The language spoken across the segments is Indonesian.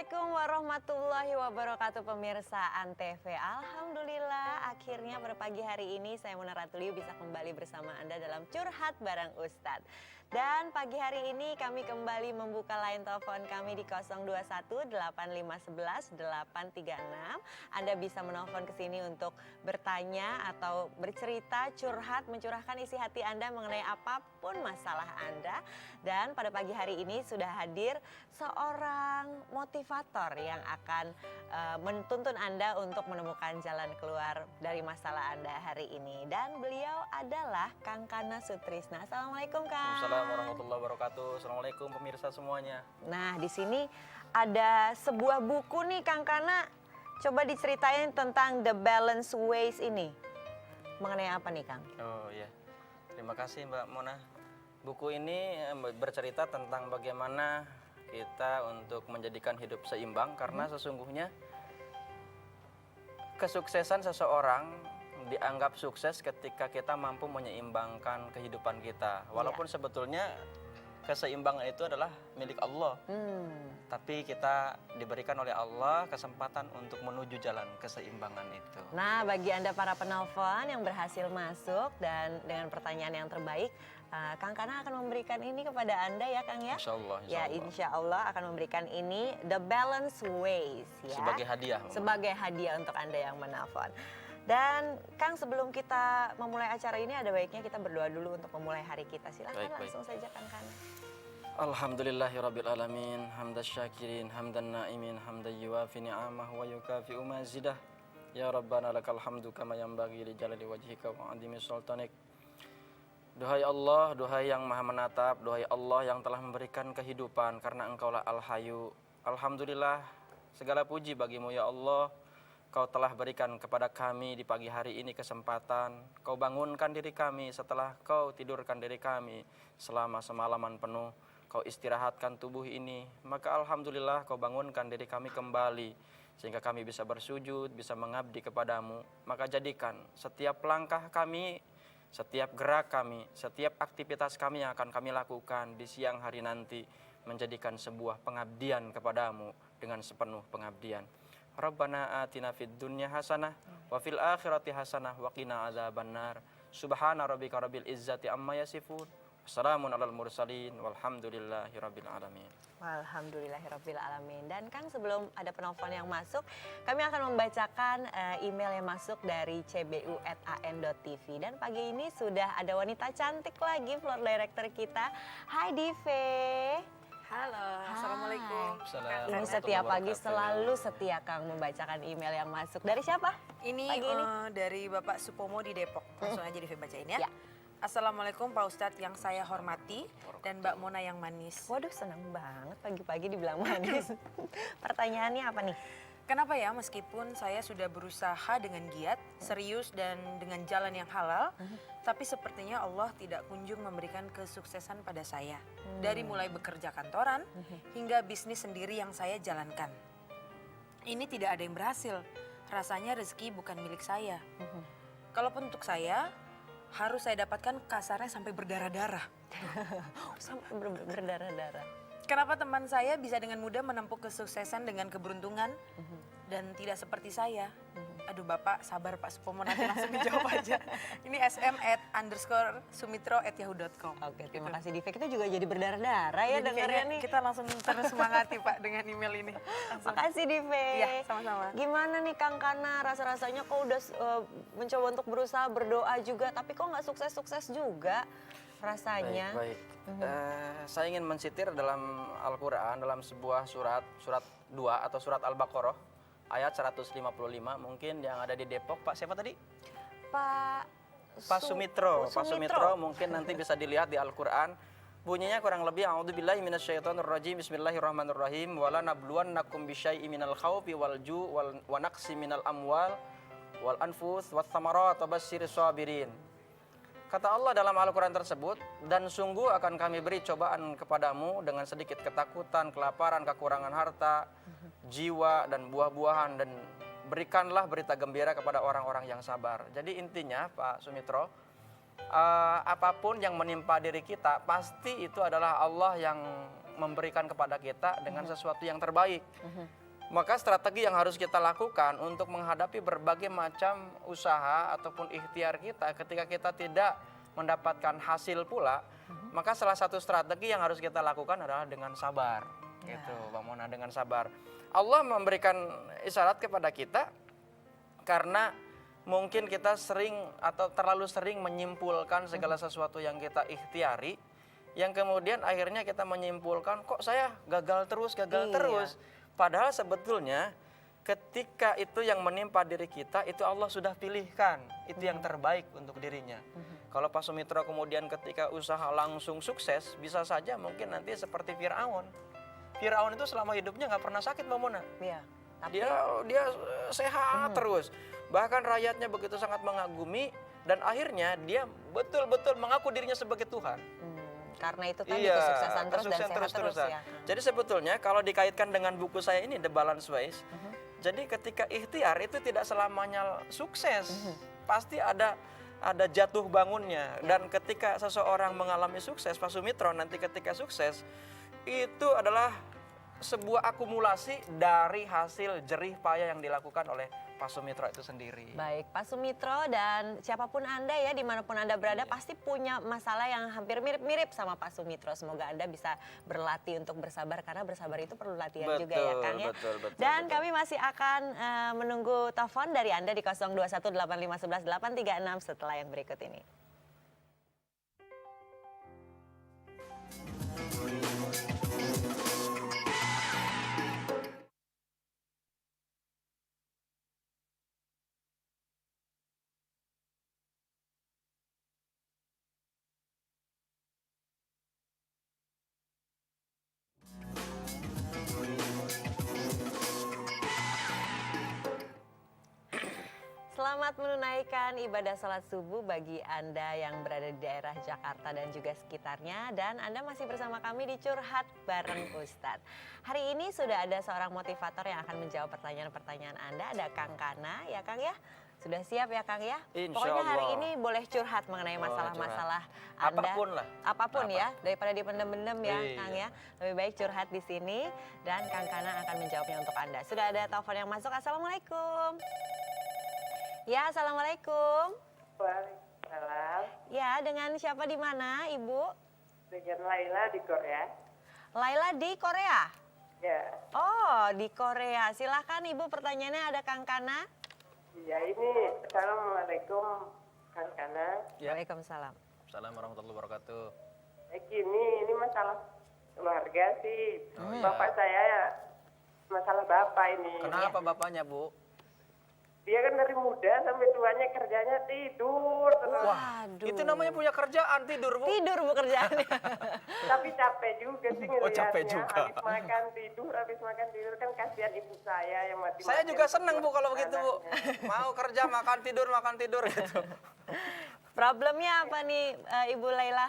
Assalamualaikum warahmatullahi wabarakatuh pemirsa Antv. Alhamdulillah akhirnya pada pagi hari ini saya Mona Ratuliu bisa kembali bersama Anda dalam Curhat Bareng Ustadz. Dan pagi hari ini kami kembali membuka line telepon kami di 021 8511 836. Anda bisa menelpon ke sini untuk bertanya atau bercerita, curhat, mencurahkan isi hati Anda mengenai apapun masalah Anda. Dan pada pagi hari ini sudah hadir seorang motivator yang akan menuntun Anda untuk menemukan jalan keluar dari masalah Anda hari ini. Dan beliau adalah Kang Kana Sutrisna. Assalamualaikum Kang. Assalamualaikum warahmatullahi wabarakatuh. Assalamualaikum pemirsa semuanya. Nah di sini ada sebuah buku nih Kang Kana. Coba diceritain tentang The Balance Ways ini. Mengenai apa nih Kang? Oh iya, terima kasih Mbak Mona. Buku ini bercerita tentang bagaimana kita untuk menjadikan hidup seimbang. Karena sesungguhnya kesuksesan seseorang dianggap sukses ketika kita mampu menyeimbangkan kehidupan kita. Walaupun sebetulnya keseimbangan itu adalah milik Allah. Tapi kita diberikan oleh Allah kesempatan untuk menuju jalan keseimbangan itu. Nah, bagi Anda para penelpon yang berhasil masuk dan dengan pertanyaan yang terbaik, Kang Kana akan memberikan ini kepada Anda ya Kang ya? Insya Allah. Ya, insya Allah akan memberikan ini The Balance Ways ya. Sebagai hadiah. Sebagai hadiah untuk Anda yang menelpon. Dan Kang, sebelum kita memulai acara ini ada baiknya kita berdoa dulu untuk memulai hari kita. Silakan langsung saja Kang Kana. Alhamdulillahirabbil alamin, hamdas syakirin, hamdan naimin, hamdan yuwafi ni'amah wa yukafi'u mazidah. Ya Rabbana lakal hamdu kama yanbaghi li jalali wajhika wa 'azimi sultanik. Duhai Allah, duhai yang Maha Menatap, duhai Allah yang telah memberikan kehidupan karena Engkaulah Al-Hayyu. Alhamdulillah, segala puji bagimu ya Allah. Kau telah berikan kepada kami di pagi hari ini kesempatan. Kau bangunkan diri kami setelah Kau tidurkan diri kami selama semalaman penuh. Kau istirahatkan tubuh ini. Maka Alhamdulillah Kau bangunkan diri kami kembali. Sehingga kami bisa bersujud, bisa mengabdi kepadamu. Maka jadikan setiap langkah kami, setiap gerak kami, setiap aktivitas kami yang akan kami lakukan di siang hari nanti menjadikan sebuah pengabdian kepadamu dengan sepenuh pengabdian. Rabbana atina fid dunya hasanah wa fil akhirati hasanah wa qina adzabannar. Subhana rabbika rabbil izzati amma yasifun. Wassalamun alal mursalin walhamdulillahi rabbil alamin. Alhamdulillahirabbil alamin. Dan Kang, sebelum ada penelpon yang masuk, kami akan membacakan email yang masuk dari cbu@an.tv. Dan pagi ini sudah ada wanita cantik lagi, floor director kita. Hai Dive. Halo, Assalamualaikum. Ini setiap pagi selalu setia Kang membacakan email yang masuk. Dari siapa? Ini, dari Bapak Supomo di Depok. Langsung aja dibacain ya. Assalamualaikum Pak Ustadz yang saya hormati dan Mbak Mona yang manis. Waduh, senang banget pagi-pagi dibilang manis. Pertanyaannya apa nih? Kenapa ya meskipun saya sudah berusaha dengan giat, serius dan dengan jalan yang halal, tapi sepertinya Allah tidak kunjung memberikan kesuksesan pada saya. Dari mulai bekerja kantoran hingga bisnis sendiri yang saya jalankan. Ini tidak ada yang berhasil. Rasanya rezeki bukan milik saya. Kalaupun untuk saya, harus saya dapatkan kasarnya sampai berdarah-darah. Sampai berdarah-darah. Kenapa teman saya bisa dengan mudah menempuh kesuksesan dengan keberuntungan dan tidak seperti saya? Aduh Bapak, sabar Pak Supomo, nanti langsung dijawab aja. Ini sm@_sumitro@yahoo.com. Oke, terima kasih Dive. Kita juga jadi berdarah-darah ya dengarnya nih. Kita langsung tersemangati Pak dengan email ini. Makasih Dive. Iya, sama-sama. Gimana nih Kang Kana, rasa-rasanya kok udah mencoba untuk berusaha berdoa juga, tapi kok nggak sukses-sukses juga rasanya? Baik. Saya ingin mensitir dalam Al-Quran, dalam sebuah surat 2 atau surat Al-Baqarah, ayat 155. Mungkin yang ada di Depok, Pak siapa tadi? Pak Sumitro. Pak Sumitro mungkin nanti bisa dilihat di Al-Quran. Bunyinya kurang lebih, a'udzubillahi minasyaitonirrajim, bismillahirrahmanirrahim, wala nabluwannakum bisyai'im minal khawfi wal ju' wa naqsi minal amwal wal anfus wath thamarat wa basyyiris sabirin. Kata Allah dalam Al-Quran tersebut, dan sungguh akan kami beri cobaan kepadamu dengan sedikit ketakutan, kelaparan, kekurangan harta, jiwa, dan buah-buahan, dan berikanlah berita gembira kepada orang-orang yang sabar. Jadi intinya Pak Sumitro, apapun yang menimpa diri kita pasti itu adalah Allah yang memberikan kepada kita dengan sesuatu yang terbaik. Maka strategi yang harus kita lakukan untuk menghadapi berbagai macam usaha ataupun ikhtiar kita ketika kita tidak mendapatkan hasil pula, maka salah satu strategi yang harus kita lakukan adalah dengan sabar. Gitu, Bang Mona, dengan sabar. Allah memberikan isyarat kepada kita karena mungkin kita sering atau terlalu sering menyimpulkan segala sesuatu yang kita ikhtiari, yang kemudian akhirnya kita menyimpulkan kok saya gagal terus. Padahal sebetulnya ketika itu yang menimpa diri kita itu Allah sudah pilihkan, itu yang terbaik untuk dirinya. Kalau Pak Sumitro kemudian ketika usaha langsung sukses, bisa saja mungkin nanti seperti Firaun. Firaun itu selama hidupnya nggak pernah sakit, Mbak Mona. Iya. Dia sehat terus. Bahkan rakyatnya begitu sangat mengagumi dan akhirnya dia betul-betul mengaku dirinya sebagai Tuhan. Karena itu tadi kesuksesan terus dan sehat terus ya. Jadi sebetulnya kalau dikaitkan dengan buku saya ini The Balance Ways, jadi ketika ikhtiar itu tidak selamanya sukses. Pasti ada jatuh bangunnya. Dan ketika seseorang mengalami sukses, Pak Sumitro nanti ketika sukses itu adalah sebuah akumulasi dari hasil jerih payah yang dilakukan oleh Pak Sumitro itu sendiri. Baik, Pak Sumitro dan siapapun Anda ya, dimanapun Anda berada pasti punya masalah yang hampir mirip-mirip sama Pak Sumitro. Semoga Anda bisa berlatih untuk bersabar, karena bersabar itu perlu latihan juga ya Kang ya. Betul. Dan kami masih akan menunggu telepon dari Anda di 0218511836 setelah yang berikut ini. Selamat menunaikan ibadah sholat subuh bagi Anda yang berada di daerah Jakarta dan juga sekitarnya. Dan Anda masih bersama kami di Curhat Bareng Ustadz. Hari ini sudah ada seorang motivator yang akan menjawab pertanyaan-pertanyaan Anda. Ada Kang Kana, ya Kang ya? Sudah siap ya Kang ya? Insya Pokoknya hari Allah. ini boleh curhat mengenai masalah-masalah Anda. Apapun lah. Apapun ya, daripada dipendem-pendem ya Iya. Kang ya. Lebih baik curhat di sini dan Kang Kana akan menjawabnya untuk Anda. Sudah ada telepon yang masuk. Assalamualaikum. Ya, assalamualaikum. Waalaikumsalam. Ya, dengan siapa di mana, Ibu? Dengan Laila di Korea. Laila di Korea. Ya, Oh, di Korea. Silakan Ibu, pertanyaannya ada Kang Kana. ya ini Assalamualaikum Kang Kana. Ya. Waalaikumsalam. Assalamualaikum warahmatullahi wabarakatuh. Ini masalah keluarga sih. Oh, Bapak saya ya, masalah bapak ini. Kenapa bapaknya, Bu? Dia kan dari muda sampai tuanya kerjanya tidur terus. Waduh. Itu namanya punya kerjaan, tidur, Bu. Tidur Bu kerjaannya. Tapi capek juga sih ngeliatnya. capek juga. Habis makan tidur kan kasihan ibu saya yang mati. Saya juga seneng, Bu, kalau begitu, Bu. Mau kerja, makan tidur gitu. Problemnya apa nih Ibu Laila?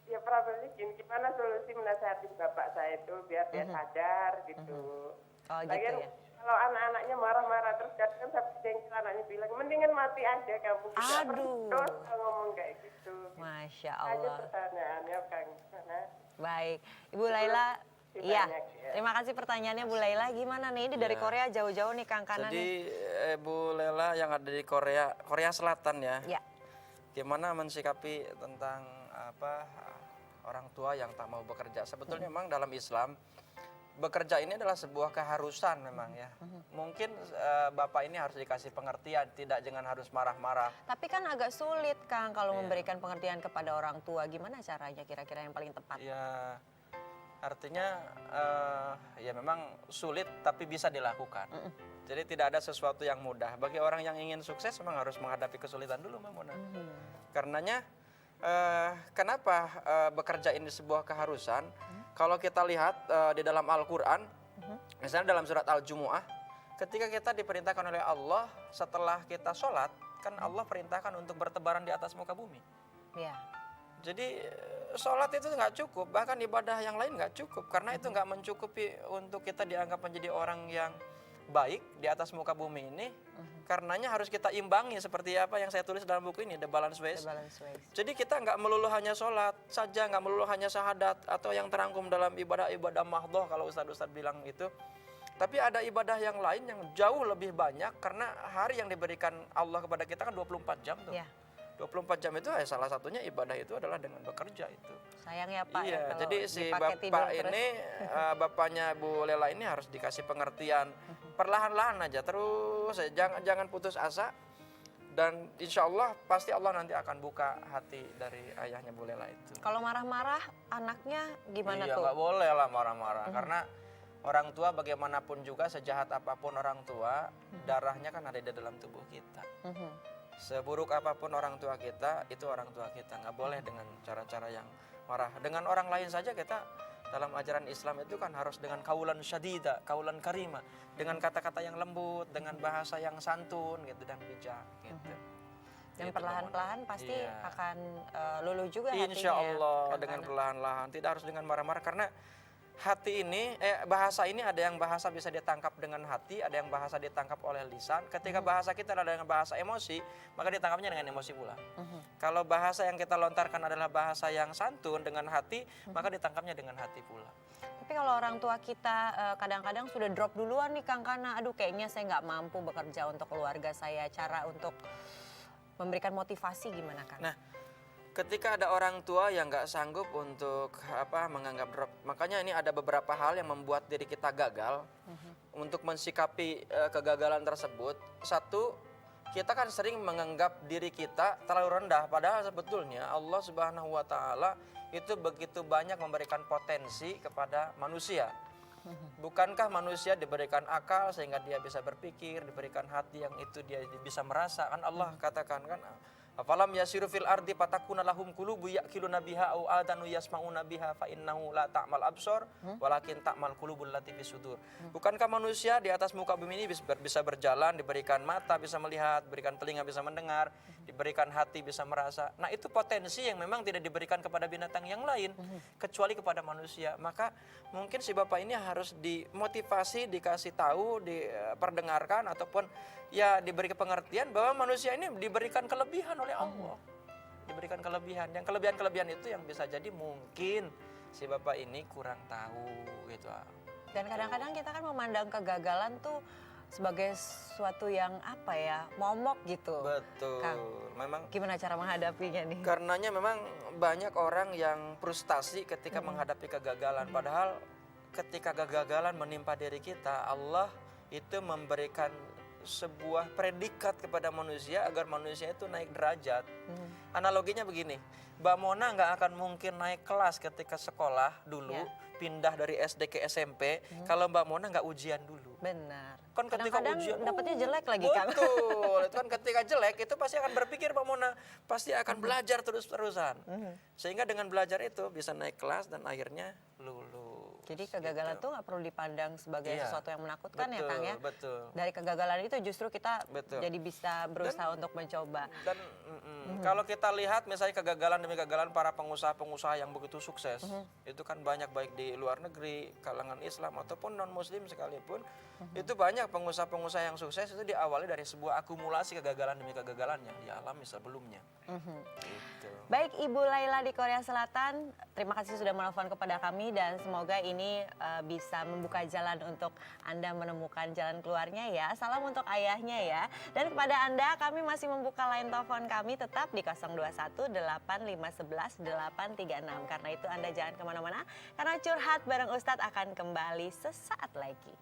Ya problemnya gimana solusi menasihati bapak saya itu biar dia sadar gitu. Oh gitu Lagian ya. kalau anak-anaknya marah-marah terus kadang sampai jengkel anaknya bilang mendingan mati aja kamu. Tidak Aduh. perlu dosa ngomong kayak gitu. Masya Aja Allah. pertanyaannya Kang. Baik. Ibu Laila, iya. banyak, ya. Terima kasih pertanyaannya Bu Laila. Gimana nih? Ini dari Ya. Korea jauh-jauh nih Kang Kana nih. Jadi Bu Lela yang ada di Korea Selatan ya. Ya. Gimana mensikapi tentang orang tua yang tak mau bekerja? Sebetulnya memang dalam Islam bekerja ini adalah sebuah keharusan memang ya. Mungkin Bapak ini harus dikasih pengertian, jangan harus marah-marah. Tapi kan agak sulit Kang kalau Iya. memberikan pengertian kepada orang tua. Gimana caranya kira-kira yang paling tepat? Ya artinya ya memang sulit tapi bisa dilakukan. Jadi tidak ada sesuatu yang mudah. Bagi orang yang ingin sukses memang harus menghadapi kesulitan dulu, Mbak Mona. Karenanya kenapa bekerja ini sebuah keharusan? Kalau kita lihat di dalam Al-Quran, misalnya dalam surat Al-Jumu'ah, ketika kita diperintahkan oleh Allah setelah kita sholat, kan Allah perintahkan untuk bertebaran di atas muka bumi. Ya. Jadi sholat itu nggak cukup, bahkan ibadah yang lain nggak cukup, karena itu nggak mencukupi untuk kita dianggap menjadi orang yang baik di atas muka bumi ini, karenanya harus kita imbangi seperti apa yang saya tulis dalam buku ini, The Balance Ways. The Balance Ways. Jadi kita nggak melulu hanya sholat saja, nggak melulu hanya syahadat atau yang terangkum dalam ibadah-ibadah mahdhah kalau ustadz-ustadz bilang itu. Tapi ada ibadah yang lain yang jauh lebih banyak karena hari yang diberikan Allah kepada kita kan 24 jam tuh. Ya. 24 jam itu salah satunya ibadah itu adalah dengan bekerja itu. Sayang ya Pak Iya, ya kalau jadi si dipakai tidur bapak terus. ini, bapaknya Bu Lela ini harus dikasih pengertian. Perlahan-lahan aja, terus jangan putus asa. Dan insya Allah pasti Allah nanti akan buka hati dari ayahnya Bu Lela itu. Kalau marah-marah anaknya gimana Iya, tuh? nggak boleh lah marah-marah. Karena orang tua bagaimanapun juga, sejahat apapun orang tua, darahnya kan ada di dalam tubuh kita. Mhm. Seburuk apapun orang tua kita, itu orang tua kita. Nggak boleh dengan cara-cara yang marah. Dengan orang lain saja kita dalam ajaran Islam itu kan harus dengan kaulan syadida, kaulan karima. Dengan kata-kata yang lembut, dengan bahasa yang santun gitu dan bijak gitu. Dan Itu perlahan-lahan momen. pasti Iya. akan luluh juga hatinya. Insya Allah ya, dengan Kang Ana. perlahan-lahan, tidak harus dengan marah-marah karena hati ini, bahasa ini ada yang bahasa bisa ditangkap dengan hati, ada yang bahasa ditangkap oleh lisan. Ketika bahasa kita adalah dengan bahasa emosi, maka ditangkapnya dengan emosi pula. Kalau bahasa yang kita lontarkan adalah bahasa yang santun dengan hati, maka ditangkapnya dengan hati pula. Tapi kalau orang tua kita kadang-kadang sudah drop duluan nih Kang Kana, aduh kayaknya saya nggak mampu bekerja untuk keluarga saya, cara untuk memberikan motivasi gimana Kang? Nah, ketika ada orang tua yang nggak sanggup untuk menganggap drop, makanya ini ada beberapa hal yang membuat diri kita gagal untuk mensikapi kegagalan tersebut. Satu, kita kan sering menganggap diri kita terlalu rendah, padahal sebetulnya Allah Subhanahu Wa Taala itu begitu banyak memberikan potensi kepada manusia. Bukankah manusia diberikan akal sehingga dia bisa berpikir, diberikan hati yang itu dia bisa merasa, kan Allah katakan kan, afalam yasiru fil ardi fatakuna lahum qulubu yaqiluna biha au adanu yasmauna biha fa innahu la ta'mal absar walakin ta'mal qulubul lati fis sudur. Bukankah manusia di atas muka bumi ini bisa berjalan, diberikan mata bisa melihat, diberikan telinga bisa mendengar, diberikan hati bisa merasa. Nah, itu potensi yang memang tidak diberikan kepada binatang yang lain kecuali kepada manusia. Maka mungkin si bapak ini harus dimotivasi, dikasih tahu, diperdengarkan ataupun ya diberi pengertian bahwa manusia ini diberikan kelebihan oleh Allah. Diberikan kelebihan. Yang kelebihan-kelebihan itu yang bisa jadi mungkin si bapak ini kurang tahu gitu. Dan kadang-kadang kita kan memandang kegagalan tuh sebagai sesuatu yang momok gitu. Betul. Kang, Memang gimana cara menghadapinya nih? karenanya memang banyak orang yang frustasi ketika menghadapi kegagalan. Padahal ketika kegagalan menimpa diri kita, Allah itu memberikan sebuah predikat kepada manusia agar manusia itu naik derajat. Analoginya begini, Mbak Mona nggak akan mungkin naik kelas ketika sekolah dulu, pindah dari SD ke SMP, kalau Mbak Mona nggak ujian dulu. Benar. Kan ketika Kadang-kadang ujian dapetnya jelek lagi Kang. betul, itu kan ketika jelek itu pasti akan berpikir Mbak Mona, pasti akan belajar terus-terusan. Sehingga dengan belajar itu bisa naik kelas dan akhirnya lulus. Jadi kegagalan tuh nggak perlu dipandang sebagai Iya. sesuatu yang menakutkan ya Betul, Kang ya. betul. Dari kegagalan itu justru kita Betul. jadi bisa berusaha untuk mencoba. Dan kalau kita lihat misalnya kegagalan demi kegagalan para pengusaha-pengusaha yang begitu sukses, itu kan banyak baik di luar negeri, kalangan Islam ataupun non Muslim sekalipun, itu banyak pengusaha-pengusaha yang sukses itu diawali dari sebuah akumulasi kegagalan demi kegagalan yang dialami sebelumnya. Gitu. Baik Ibu Laila di Korea Selatan, terima kasih sudah menelpon kepada kami dan semoga ini bisa membuka jalan untuk Anda menemukan jalan keluarnya ya. Salam untuk ayahnya ya. Dan kepada Anda kami masih membuka line telepon kami tetap di 021 8511 836. Karena itu Anda jangan kemana-mana karena Curhat bareng Ustadz akan kembali sesaat lagi.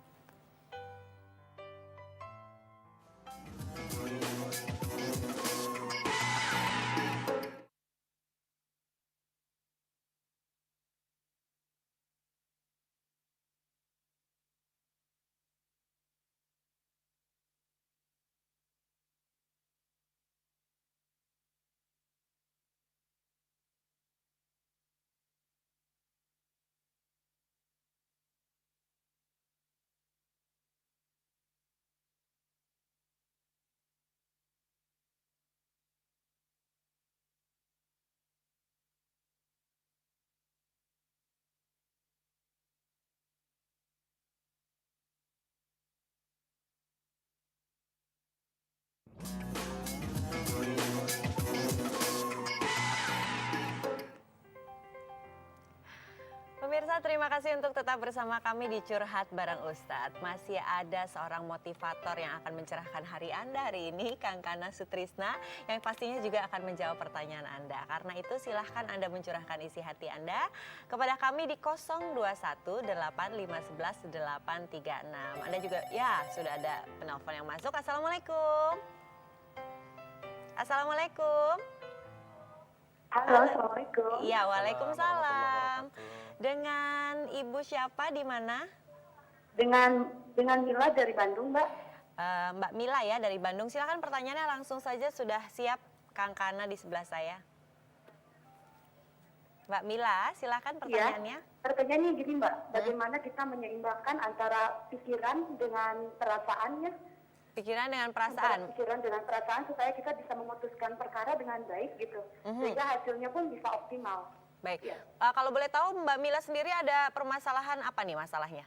Pemirsa, terima kasih untuk tetap bersama kami di Curhat Bareng Ustadz. Masih ada seorang motivator yang akan mencerahkan hari Anda hari ini, Kang Kana Sutrisna, yang pastinya juga akan menjawab pertanyaan Anda. Karena itu silahkan Anda mencurahkan isi hati Anda kepada kami di 021-8511-836. Anda juga, ya sudah ada penelpon yang masuk. Assalamualaikum. Assalamualaikum. Halo, Assalamualaikum. Iya, waalaikumsalam. Warahmatullahi wabarakatuh. Dengan Ibu siapa di mana? Dengan Mila dari Bandung, Mbak. Mbak Mila ya dari Bandung. Silakan pertanyaannya langsung saja, sudah siap Kang Kana di sebelah saya. Mbak Mila, silakan pertanyaannya. Ya, pertanyaannya gini, Mbak. Bagaimana kita menyeimbangkan antara pikiran dengan perasaannya? Pikiran dengan Antara perasaan. pikiran dengan perasaan supaya kita bisa memutuskan perkara dengan baik gitu. Sehingga hasilnya pun bisa optimal. Baik. Ya. Kalau boleh tahu Mbak Mila sendiri ada permasalahan apa nih masalahnya?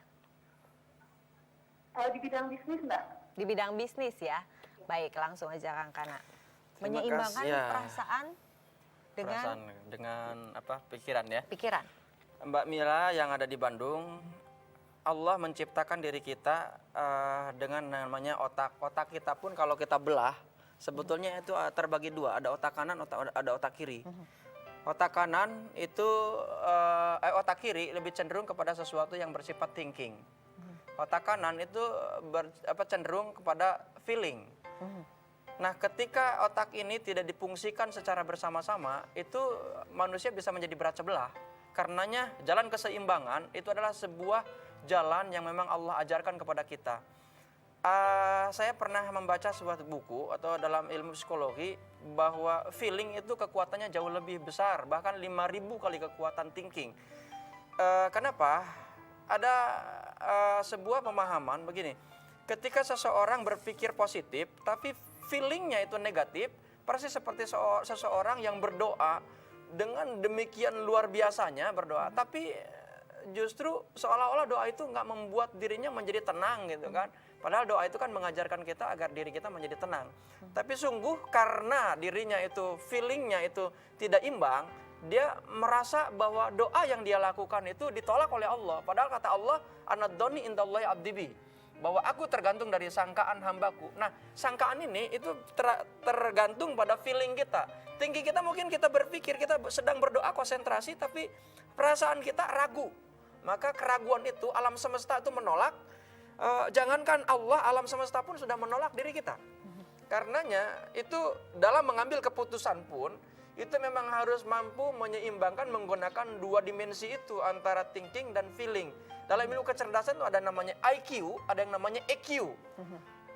Di bidang bisnis, Mbak. Di bidang bisnis ya. Baik, langsung aja Kang Kana. Terima Menyeimbangkan kasih, ya. perasaan dengan Perasaan dengan apa pikiran ya. pikiran. Mbak Mila yang ada di Bandung, Allah menciptakan diri kita dengan namanya otak. Otak kita pun kalau kita belah, sebetulnya itu terbagi dua. Ada otak kanan, ada otak kiri. Otak kanan itu, otak kiri lebih cenderung kepada sesuatu yang bersifat thinking. Otak kanan itu cenderung kepada feeling. Nah, ketika otak ini tidak difungsikan secara bersama-sama, itu manusia bisa menjadi berat sebelah. Karenanya jalan keseimbangan itu adalah sebuah jalan yang memang Allah ajarkan kepada kita. Saya pernah membaca sebuah buku atau dalam ilmu psikologi bahwa feeling itu kekuatannya jauh lebih besar, bahkan 5.000 kali kekuatan thinking. Kenapa? Ada sebuah pemahaman begini, ketika seseorang berpikir positif tapi feelingnya itu negatif, persis seperti seseorang yang berdoa dengan demikian luar biasanya berdoa, tapi justru seolah-olah doa itu nggak membuat dirinya menjadi tenang gitu kan. Padahal doa itu kan mengajarkan kita agar diri kita menjadi tenang. Tapi sungguh karena dirinya itu, feelingnya itu tidak imbang, dia merasa bahwa doa yang dia lakukan itu ditolak oleh Allah. Padahal kata Allah, anad-dhoni indallahi abdibi, bahwa aku tergantung dari sangkaan hambaku. Nah, sangkaan ini itu tergantung pada feeling kita. Tinggi kita mungkin kita berpikir, kita sedang berdoa konsentrasi, tapi perasaan kita ragu. Maka keraguan itu alam semesta itu menolak. Jangankan Allah, alam semesta pun sudah menolak diri kita. Karenanya itu dalam mengambil keputusan pun, itu memang harus mampu menyeimbangkan menggunakan dua dimensi itu antara thinking dan feeling. Dalam ilmu kecerdasan itu ada namanya IQ, ada yang namanya EQ.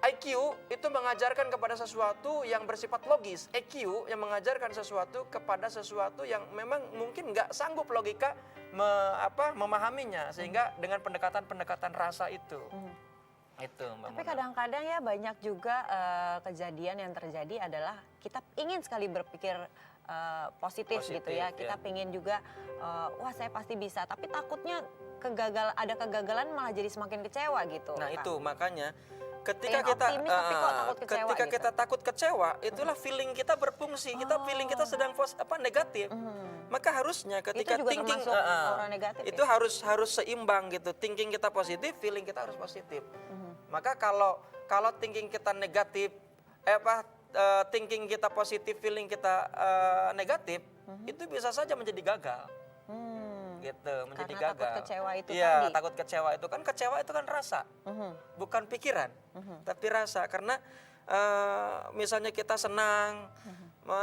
IQ itu mengajarkan kepada sesuatu yang bersifat logis. EQ yang mengajarkan sesuatu kepada sesuatu yang memang mungkin nggak sanggup logika memahaminya, sehingga dengan pendekatan-pendekatan rasa itu. Itu Mbak Tapi Mona. kadang-kadang ya banyak juga kejadian yang terjadi adalah kita ingin sekali berpikir positif gitu ya. Kita ya. pengen juga wah saya pasti bisa, tapi takutnya ada kegagalan malah jadi semakin kecewa gitu. Nah Kang. itu makanya ketika Pengen kita optimis tapi kok takut kecewa ketika gitu. kita takut kecewa, itulah feeling kita berfungsi. Feeling kita sedang negatif. Maka harusnya ketika Itu juga thinking termasuk aura negatif itu ya? harus seimbang gitu. Thinking kita positif, feeling kita harus positif. Maka kalau thinking kita negatif, thinking kita positif, feeling kita negatif, itu bisa saja menjadi gagal. Gitu, menjadi Karena gagal. takut kecewa itu Iya, tadi. takut kecewa itu kan rasa. Bukan pikiran, tapi rasa. Karena misalnya kita senang,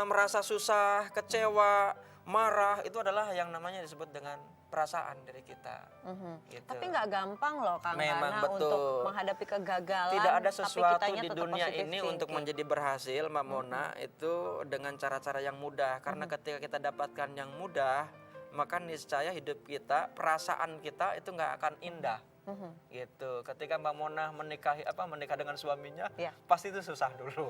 merasa susah, kecewa, marah, itu adalah yang namanya disebut dengan perasaan dari kita. Gitu. Tapi nggak gampang loh Kang Memang Kana betul. untuk menghadapi kegagalan. Tidak ada tapi sesuatu kitanya di tetap dunia positive ini untuk thinking. menjadi berhasil, Mbak Mona, itu dengan cara-cara yang mudah. Karena ketika kita dapatkan yang mudah, maka niscaya hidup kita, perasaan kita itu nggak akan indah. Gitu. Ketika Mbak Mona menikah dengan suaminya, Iya. pasti itu susah dulu.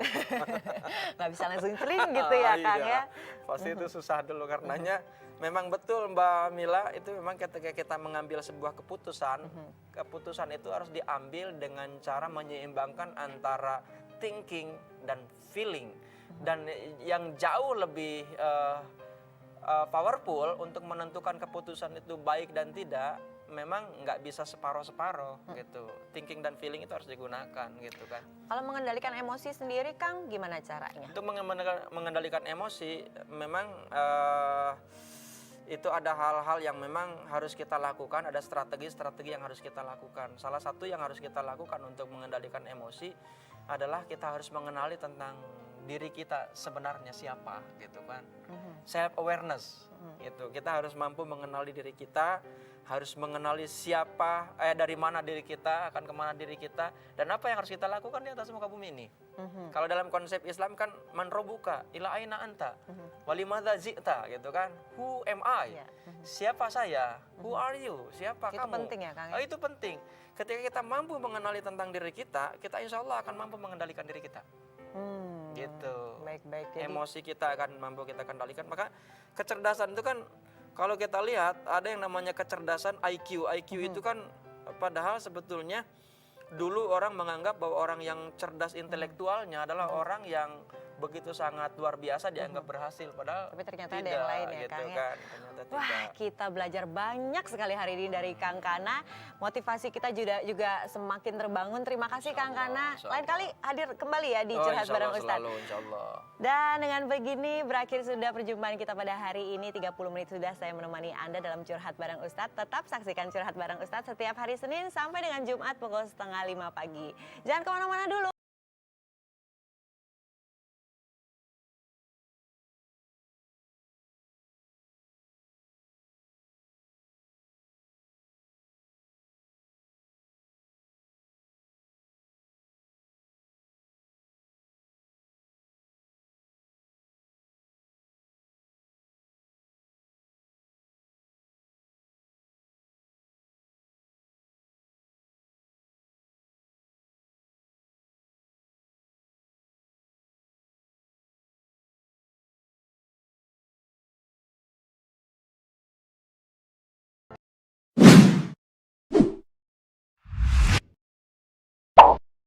Nggak bisa langsung celing gitu ya Kang ya. Pasti itu susah dulu, karenanya memang betul Mbak Mila, itu memang ketika kita mengambil sebuah keputusan, keputusan itu harus diambil dengan cara menyeimbangkan antara thinking dan feeling. Dan yang jauh lebih powerful untuk menentukan keputusan itu baik dan tidak, memang nggak bisa separoh-separoh gitu. Thinking dan feeling itu harus digunakan gitu kan. Kalau mengendalikan emosi sendiri Kang, gimana caranya? Untuk mengendalikan emosi, memang itu ada hal-hal yang memang harus kita lakukan, ada strategi-strategi yang harus kita lakukan. Salah satu yang harus kita lakukan untuk mengendalikan emosi adalah kita harus mengenali tentang diri kita sebenarnya siapa gitu kan. Self awareness gitu. Kita harus mampu mengenali diri kita, harus mengenali siapa, dari mana diri kita, akan kemana diri kita, dan apa yang harus kita lakukan di atas muka bumi ini. Kalau dalam konsep Islam kan man rabbuka ila aina anta walimadza ji'ta gitu kan. Who am I? Iya. Siapa saya? Who are you? Siapa Itu kamu? penting ya, Kang, ya? Oh, itu penting. Ketika kita mampu mengenali tentang diri kita insya Allah akan mampu mengendalikan diri kita. Gitu. Baik-baik. Jadi Emosi kita akan mampu kita kendalikan. Maka kecerdasan itu kan kalau kita lihat ada yang namanya kecerdasan IQ. IQ itu kan padahal sebetulnya dulu orang menganggap bahwa orang yang cerdas intelektualnya adalah orang yang begitu sangat luar biasa dianggap berhasil, padahal Tapi ternyata ada tidak, yang lain ya, gitu Kang, ya. kan. Ternyata wah, tidak. kita belajar banyak sekali hari ini dari Kang Kana. Motivasi kita juga semakin terbangun. Terima kasih Insya Kang Allah, Kana. insya Lain Allah. kali hadir kembali ya di Oh, Curhat insya Bareng Allah, Ustadz. selalu, insya Allah. Dan dengan begini berakhir sudah perjumpaan kita pada hari ini. 30 menit sudah saya menemani Anda dalam Curhat Bareng Ustadz. Tetap saksikan Curhat Bareng Ustadz setiap hari Senin sampai dengan Jumat pukul 4:30 pagi. Jangan kemana-mana dulu.